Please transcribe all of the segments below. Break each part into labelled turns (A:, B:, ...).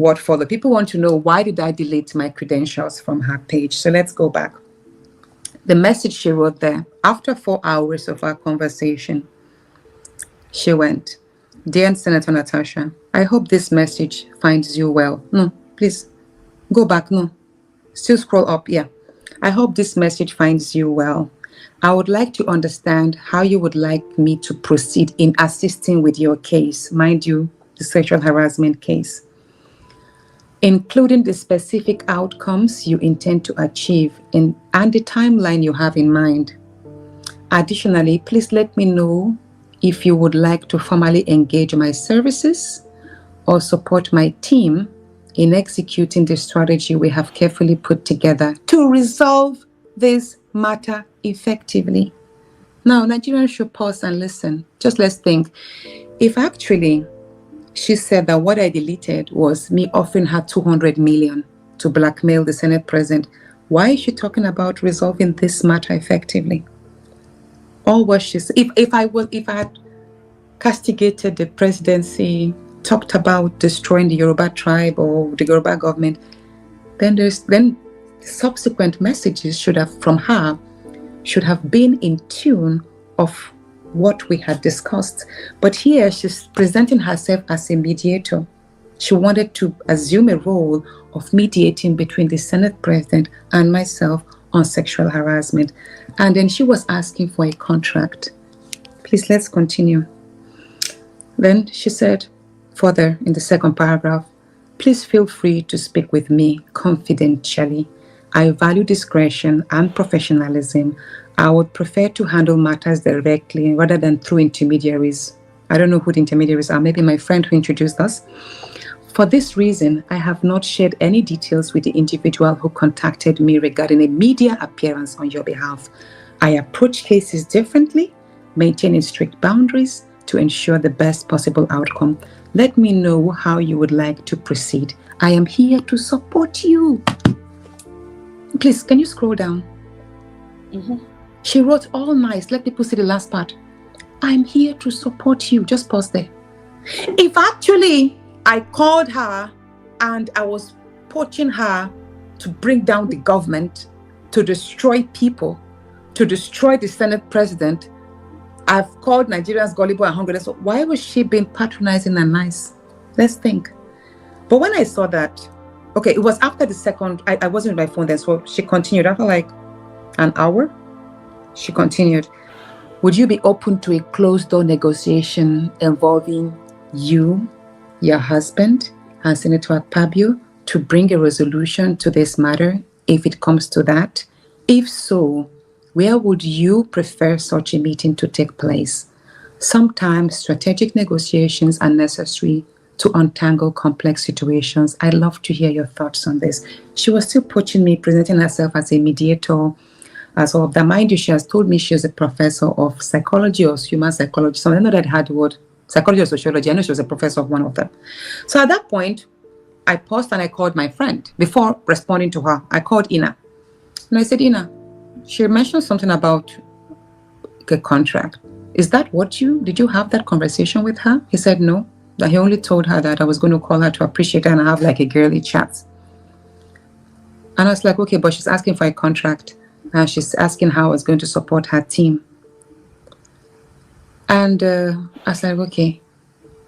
A: what followed. People want to know, why did I delete my credentials from her page? So let's go back. The message she wrote there, after 4 hours of our conversation, she went, "Dear Senator Natasha, I hope this message finds you well." No, please, go back. No, still scroll up. Yeah. "I hope this message finds you well. I would like to understand how you would like me to proceed in assisting with your case," mind you, the sexual harassment case, "including the specific outcomes you intend to achieve and the timeline you have in mind. Additionally, please let me know if you would like to formally engage my services or support my team in executing the strategy we have carefully put together to resolve this matter effectively." Now, Nigerians should pause and listen. Just let's think. If actually she said that what I deleted was me offering her 200 million to blackmail the Senate president, why is she talking about resolving this matter effectively? All what she said, if I had castigated the presidency, talked about destroying the Yoruba tribe or the Yoruba government, then subsequent messages from her should have been in tune of what we had discussed. But here she's presenting herself as a mediator. She wanted to assume a role of mediating between the Senate president and myself on sexual harassment. And then she was asking for a contract. Please, let's continue. Then she said further in the second paragraph, "Please feel free to speak with me confidentially. I value discretion and professionalism. I would prefer to handle matters directly rather than through intermediaries." I don't know who the intermediaries are, maybe my friend who introduced us. "For this reason, I have not shared any details with the individual who contacted me regarding a media appearance on your behalf. I approach cases differently, maintaining strict boundaries to ensure the best possible outcome. Let me know how you would like to proceed. I am here to support you." Please, can you scroll down? Mm-hmm. She wrote all nice. Let people see the last part. "I'm here to support you." Just pause there. If actually I called her and I was poaching her to bring down the government, to destroy people, to destroy the Senate president, I've called Nigerians gullible and hungry. So why was she being patronizing and nice? Let's think. But when I saw that, okay, it was after the second, I wasn't on my phone then, so she continued after like an hour. She continued, "Would you be open to a closed-door negotiation involving you, your husband, and Senator Akpabio to bring a resolution to this matter if it comes to that? If so, where would you prefer such a meeting to take place? Sometimes strategic negotiations are necessary to untangle complex situations. I'd love to hear your thoughts on this." She was still pushing me, presenting herself as a mediator, as all of that. Mind you, she has told me she was a professor of psychology or human psychology. So I know that had the word psychology or sociology. I know she was a professor of one of them. So at that point, I paused and I called my friend. Before responding to her, I called Ina. And I said, "Ina, she mentioned something about a contract. Is that did you have that conversation with her?" He said no, that he only told her that I was going to call her to appreciate her and have like a girly chat. And I was like, okay, but she's asking for a contract. And she's asking how I was going to support her team. And I was like, okay.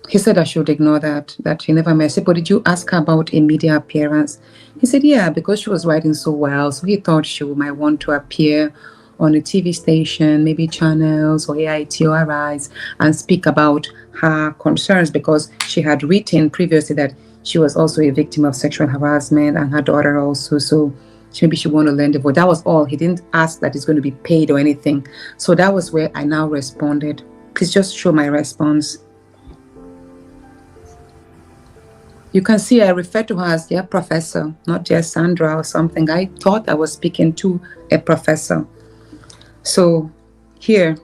A: He said I should ignore that he never met. I said, but did you ask her about a media appearance? He said, yeah, because she was writing so well. So he thought she might want to appear on a TV station, maybe channels or AIT or Arise, and speak about her concerns because she had written previously that she was also a victim of sexual harassment and her daughter also. So maybe she wanted to learn the vote. That was all. He didn't ask that it's going to be paid or anything. So that was where I now responded. Please just show my response. You can see I refer to her as dear professor, not just Sandra or something. I thought I was speaking to a professor. So here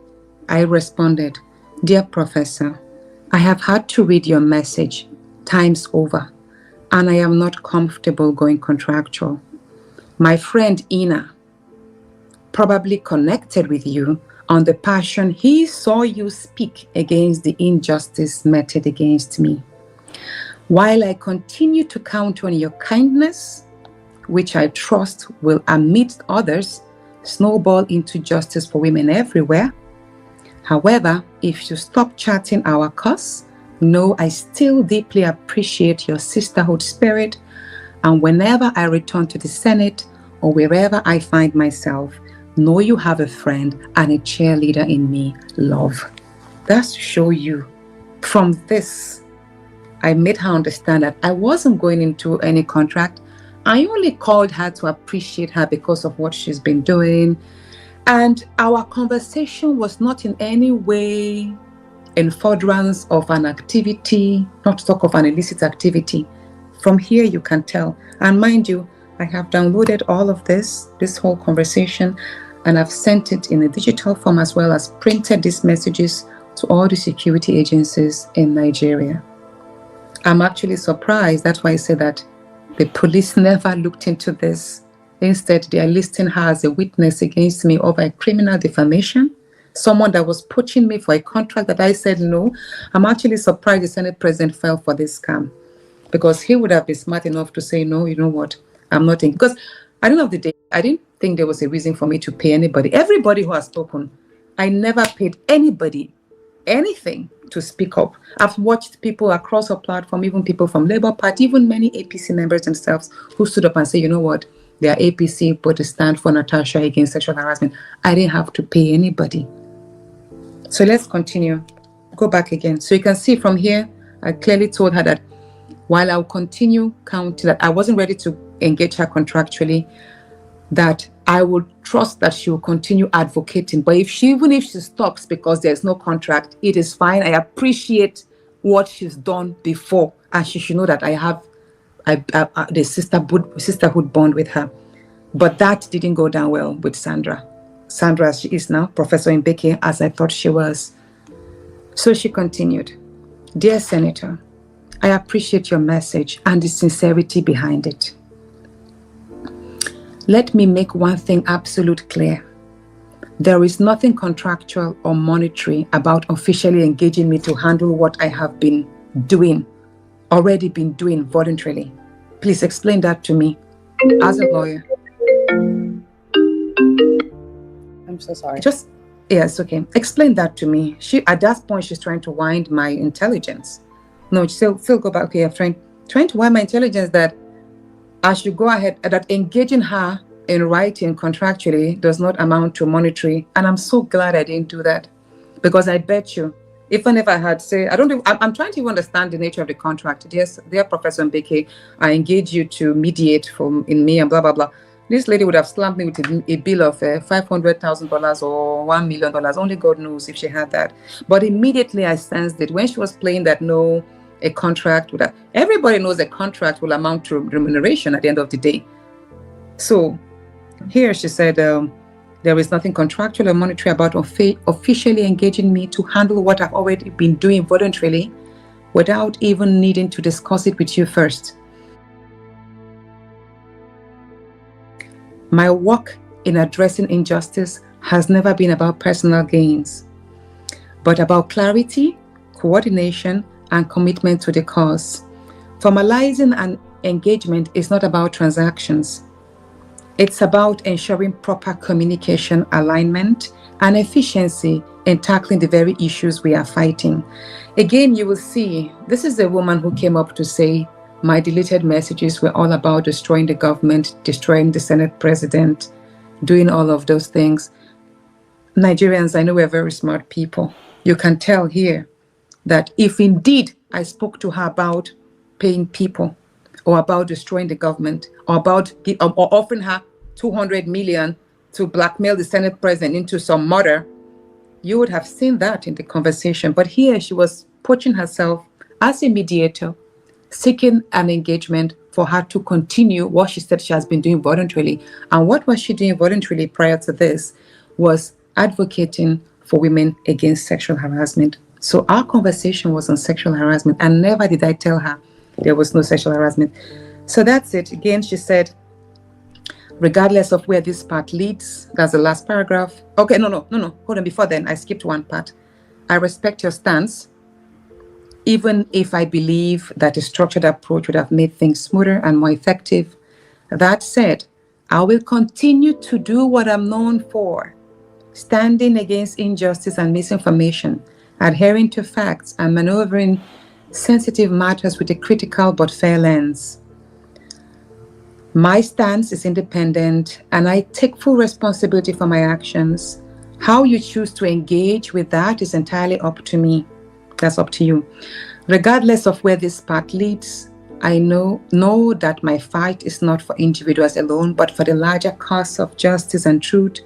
A: I responded, dear professor, I have had to read your message times over, and I am not comfortable going contractual. My friend Ina probably connected with you on the passion he saw you speak against the injustice meted against me. While I continue to count on your kindness, which I trust will, amidst others, snowball into justice for women everywhere. However, if you stop charting our cause, know I still deeply appreciate your sisterhood spirit, and whenever I return to the Senate or wherever I find myself, know you have a friend and a cheerleader in me, love. That's to show you. From this, I made her understand that I wasn't going into any contract. I only called her to appreciate her because of what she's been doing. And our conversation was not in any way in furtherance of an activity, not to talk of an illicit activity. From here, you can tell. And mind you, I have downloaded all of this whole conversation, and I've sent it in a digital form as well as printed these messages to all the security agencies in Nigeria. I'm actually surprised. That's why I say that the police never looked into this. Instead, they are listing her as a witness against me over a criminal defamation, someone that was poaching me for a contract that I said no. I'm actually surprised the Senate president fell for this scam, because he would have been smart enough to say, no, you know what, I'm not in. Because at the end of the day, I didn't think there was a reason for me to pay anybody. Everybody who has spoken, I never paid anybody anything to speak up. I've watched people across our platform, even people from Labour Party, even many APC members themselves who stood up and say, you know what, they are APC, but to stand for Natasha against sexual harassment. I didn't have to pay anybody. So let's continue. Go back again. So you can see from here, I clearly told her that while I'll continue counting, that I wasn't ready to engage her contractually, that I would trust that she will continue advocating. But even if she stops because there's no contract, it is fine. I appreciate what she's done before, and she should know that I have the sisterhood bond with her. But that didn't go down well with Sandra. Sandra, as she is now, Professor Mbeke, as I thought she was. So she continued, Dear Senator, I appreciate your message and the sincerity behind it. Let me make one thing absolute clear. There is nothing contractual or monetary about officially engaging me to handle what I have already been doing voluntarily. Please explain that to me as a lawyer.
B: I'm so sorry.
A: It's okay. Explain that to me. At that point, she's trying to wind my intelligence. No, still go back. Okay, I'm trying to wind my intelligence that I should go ahead, that engaging her in writing contractually does not amount to monetary. And I'm so glad I didn't do that, because I bet you, even if I had I'm trying to understand the nature of the contract. Yes, dear Professor Mbeke, I engage you to mediate in me and blah, blah, blah. This lady would have slapped me with a bill of $500,000 or $1 million. Only God knows if she had that. But immediately I sensed it when she was playing that a contract would have, everybody knows a contract will amount to remuneration at the end of the day. So here she said, there is nothing contractual or monetary about officially engaging me to handle what I've already been doing voluntarily without even needing to discuss it with you first. My work in addressing injustice has never been about personal gains, but about clarity, coordination, and commitment to the cause. Formalizing an engagement is not about transactions. It's about ensuring proper communication, alignment, and efficiency in tackling the very issues we are fighting. Again, you will see, this is a woman who came up to say, my deleted messages were all about destroying the government, destroying the Senate president, doing all of those things. Nigerians, I know we're very smart people. You can tell here that if indeed I spoke to her about paying people, or about destroying the government, or about or offering her 200 million to blackmail the Senate president into some murder, you would have seen that in the conversation. But here she was putting herself as a mediator, seeking an engagement for her to continue what she said she has been doing voluntarily. And what was she doing voluntarily prior to this was advocating for women against sexual harassment. So our conversation was on sexual harassment, and never did I tell her there was no sexual harassment. So that's it. Again, she said, regardless of where this part leads, that's the last paragraph. Okay, no. Hold on. Before then, I skipped one part. I respect your stance. even if I believe that a structured approach would have made things smoother and more effective. That said, I will continue to do what I'm known for, standing against injustice and misinformation, adhering to facts, and maneuvering sensitive matters with a critical but fair lens. My stance is independent, and I take full responsibility for my actions. How you choose to engage with that is entirely up to me. That's up to you. Regardless of where this path leads, I know that my fight is not for individuals alone, but for the larger cause of justice and truth.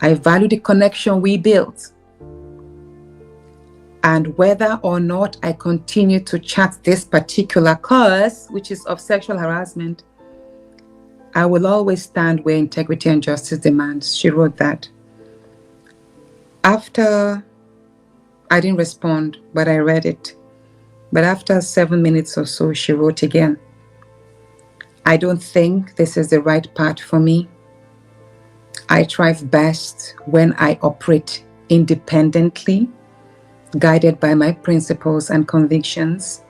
A: I value the connection we built. And whether or not I continue to chat this particular cause, which is of sexual harassment, I will always stand where integrity and justice demands. She wrote that. After, I didn't respond, but I read it. But after 7 minutes or so, she wrote again. I don't think this is the right path for me. I thrive best when I operate independently, guided by my principles and convictions.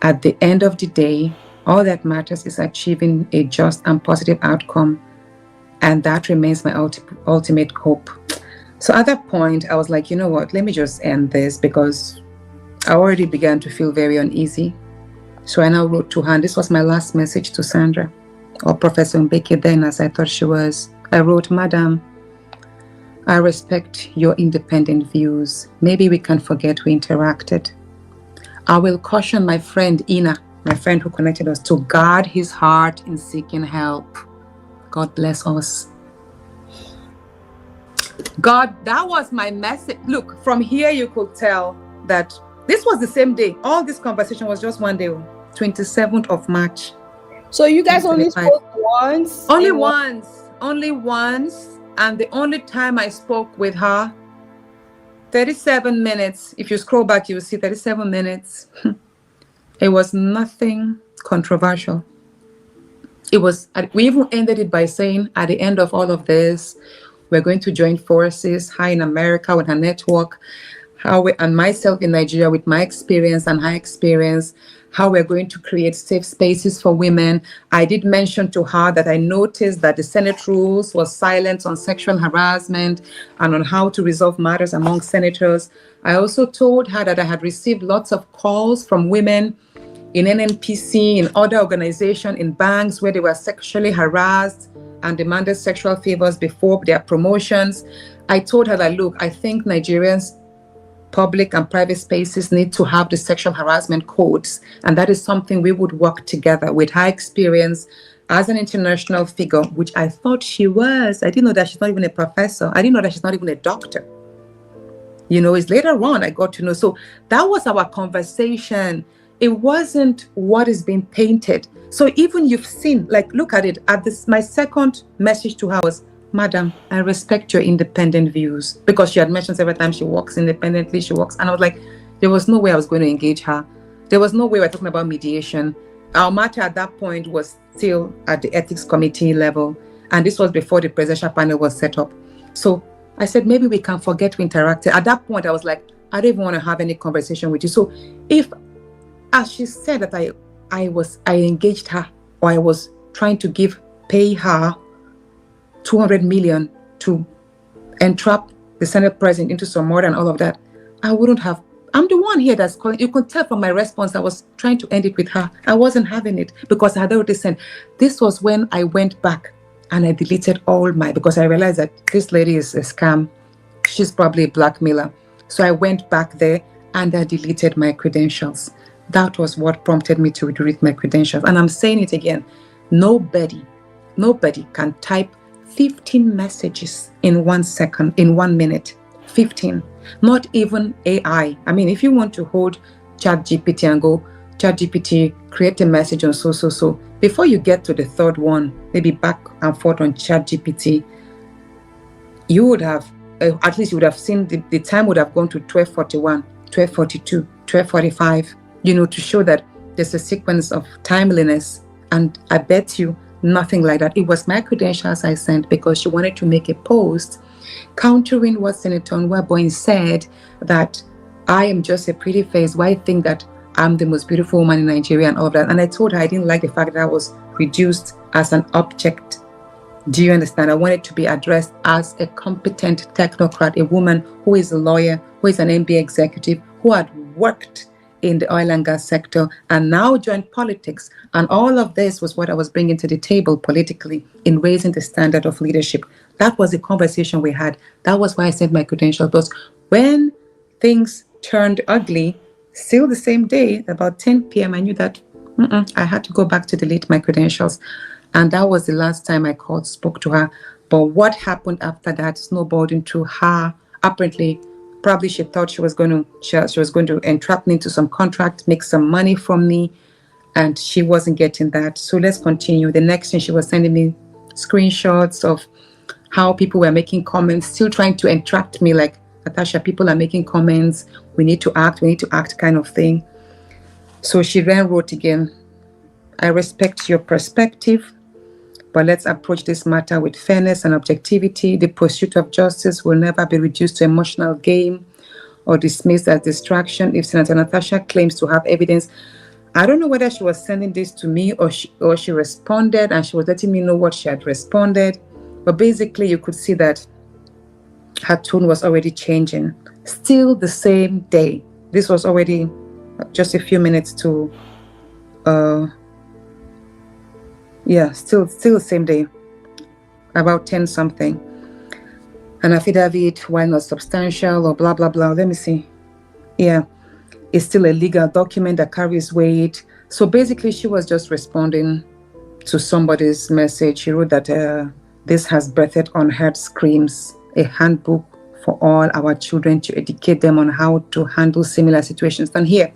A: At the end of the day, all that matters is achieving a just and positive outcome, and that remains my ultimate hope. So at that point, I was like, you know what, let me just end this, because I already began to feel very uneasy. So I now wrote to her, and this was my last message to Sandra, or Professor Mbeke then, as I thought she was. I wrote, Madam, I respect your independent views. Maybe we can forget we interacted. I will caution my friend Ina, my friend who connected us, to guard his heart in seeking help. God bless us. God, that was my message. Look, from here you could tell that this was the same day. All this conversation was just one day, 27th of March.
B: So you guys only spoke once?
A: Only once. And the only time I spoke with her, 37 minutes. If you scroll back, you will see 37 minutes. It was nothing controversial. We even ended it by saying, at the end of all of this, we're going to join forces, her in America with her network, and myself in Nigeria with my experience and her experience, how we're going to create safe spaces for women. I did mention to her that I noticed that the Senate rules was silent on sexual harassment and on how to resolve matters among senators. I also told her that I had received lots of calls from women in NNPC, in other organizations, in banks, where they were sexually harassed and demanded sexual favors before their promotions. I told her that, look, I think Nigerians' public and private spaces need to have the sexual harassment codes, and that is something we would work together with her experience as an international figure, which I thought she was. I didn't know that she's not even a professor. I didn't know that she's not even a doctor. You know, it's later on I got to know. So that was our conversation. It wasn't what is being painted. So even you've seen, like, look at it. My second message to her was, Madam, I respect your independent views, because she had mentioned several times she works independently, and I was like, there was no way I was going to engage her. There was no way we're talking about mediation. Our matter at that point was still at the ethics committee level, and this was before the presidential panel was set up. So I said, maybe we can forget we interacted. At that point, I was like, I don't even want to have any conversation with you. So if, as she said, that I engaged her, or I was trying to pay her 200 million to entrap the Senate president into some murder and all of that, I wouldn't have. I'm the one here that's calling. You could tell from my response, I was trying to end it with her. I wasn't having it, because I had already sent. This was when I went back and I deleted because I realized that this lady is a scam. She's probably a blackmailer. So I went back there and I deleted my credentials. That was what prompted me to delete my credentials. And I'm saying it again. Nobody can type 15 messages in 1 second, in 1 minute. 15. Not even AI. I mean, if you want to hold ChatGPT and go, ChatGPT, create a message on so, before you get to the third one, maybe back and forth on ChatGPT, you would have, at least you would have seen the time would have gone to 12:41, 12:42, 12:45, to show that there's a sequence of timeliness. And I bet you nothing like that. It was my credentials I sent because she wanted to make a post countering what Senator Nwaboyne said, that I am just a pretty face. Why think that I'm the most beautiful woman in Nigeria and all of that. And I told her I didn't like the fact that I was reduced as an object. Do you understand? I wanted to be addressed as a competent technocrat, a woman who is a lawyer, who is an MBA executive, who had worked in the oil and gas sector and now joined politics. And all of this was what I was bringing to the table politically in raising the standard of leadership. That was the conversation we had. That was why I sent my credentials. But when things turned ugly, still the same day, about 10 p.m., I knew that I had to go back to delete my credentials. And that was the last time I spoke to her. But what happened after that snowballed into her. Apparently, probably she thought she was going to entrap me into some contract, make some money from me, and she wasn't getting that. So let's continue. The next thing, she was sending me screenshots of how people were making comments, still trying to entrap me, like, Natasha, people are making comments, we need to act kind of thing. So she then wrote again, I respect your perspective, but let's approach this matter with fairness and objectivity. The pursuit of justice will never be reduced to emotional game or dismissed as distraction. If Senator Natasha claims to have evidence, I don't know whether she was sending this to me or she responded and she was letting me know what she had responded. But basically, you could see that her tone was already changing. Still the same day. This was already just a few minutes to, still the same day, about 10 something. An affidavit, while not substantial or blah, blah, blah. Let me see. Yeah, it's still a legal document that carries weight. So basically, she was just responding to somebody's message. She wrote that this has birthed unheard screams, a handbook for all our children to educate them on how to handle similar situations. And here,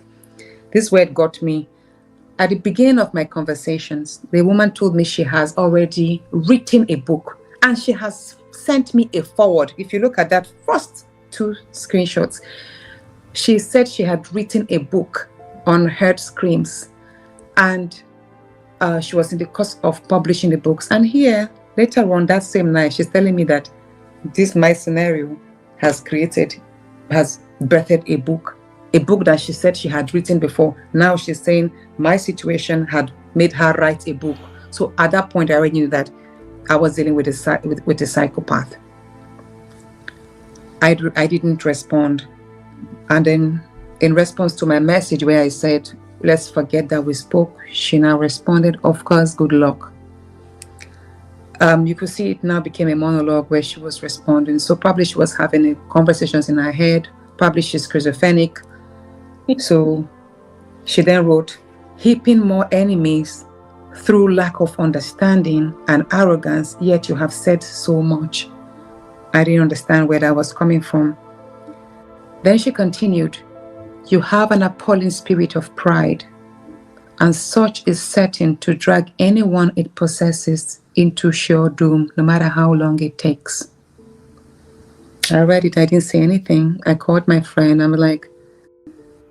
A: this word got me. At the beginning of my conversations, the woman told me she has already written a book and she has sent me a forward. If you look at that first 2 screenshots, she said she had written a book on heard screams and she was in the course of publishing the books. And here, later on that same night, she's telling me that my scenario has birthed a book that she said she had written before. Now she's saying my situation had made her write a book. So at that point, I already knew that I was dealing with a psychopath. I didn't respond. And then in response to my message where I said, let's forget that we spoke, she now responded, of course, good luck. You could see it now became a monologue where she was responding. So probably she was having conversations in her head. Probably she's schizophrenic. So she then wrote, heaping more enemies through lack of understanding and arrogance, yet you have said so much. I didn't understand where that was coming from. Then she continued, you have an appalling spirit of pride, and such is certain to drag anyone it possesses into sure doom, no matter how long it takes. I read it, I didn't say anything. I called my friend, I'm like,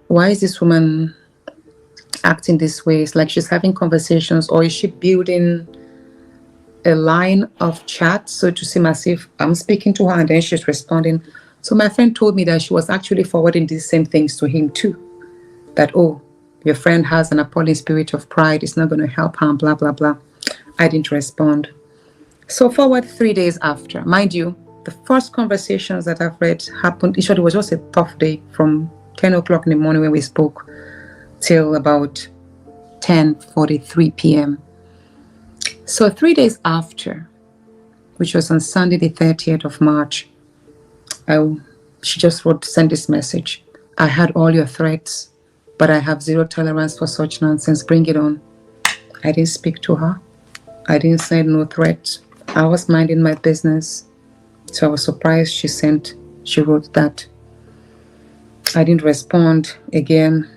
A: why is this woman acting this way? It's like she's having conversations, or is she building a line of chat so to seem as if I'm speaking to her and then she's responding? So my friend told me that she was actually forwarding these same things to him too. That, oh, your friend has an appalling spirit of pride, it's not going to help her, blah, blah, blah. I didn't respond. So forward 3 days after, mind you, the first conversations that I've read happened, it was just a tough day from 10 o'clock in the morning when we spoke till about 10:43 p.m. So 3 days after, which was on Sunday, the 30th of March, she just sent this message. I had all your threats, but I have zero tolerance for such nonsense. Bring it on. I didn't speak to her. I didn't send no threats. I was minding my business. So I was surprised she wrote that. I didn't respond again.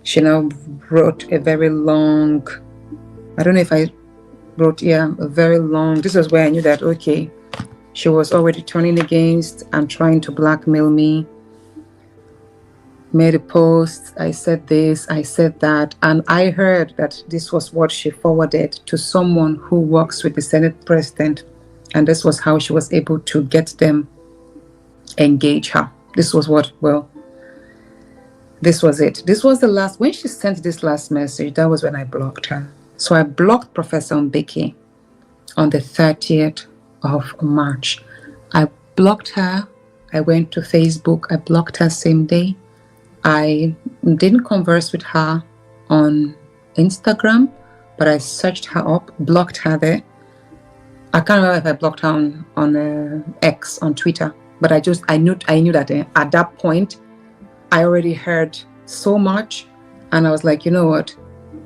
A: She now wrote a very long, I don't know if I wrote, a very long, this was where I knew that, okay, she was already turning against and trying to blackmail me. Made a post, I said this, I said that, and I heard that this was what she forwarded to someone who works with the Senate president, and this was how she was able to get them engage her. This was what, This was it. This was the last, when she sent this last message, that was when I blocked her. So I blocked Professor Mbeki on the 30th of March. I blocked her. I went to Facebook. I blocked her same day. I didn't converse with her on Instagram, but I searched her up, blocked her there. I can't remember if I blocked her on X, on Twitter, but I knew that at that point, I already heard so much, and I was like, you know what?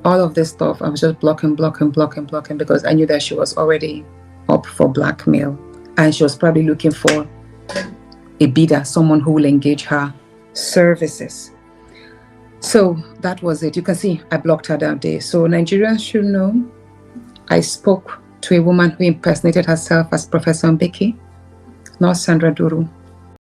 A: All of this stuff, I was just blocking, because I knew that she was already up for blackmail, and she was probably looking for a bidder, someone who will engage her services. So that was it. You can see I blocked her that day. So Nigerians should know I spoke to a woman who impersonated herself as Professor Mbeki, not Sandra Duru.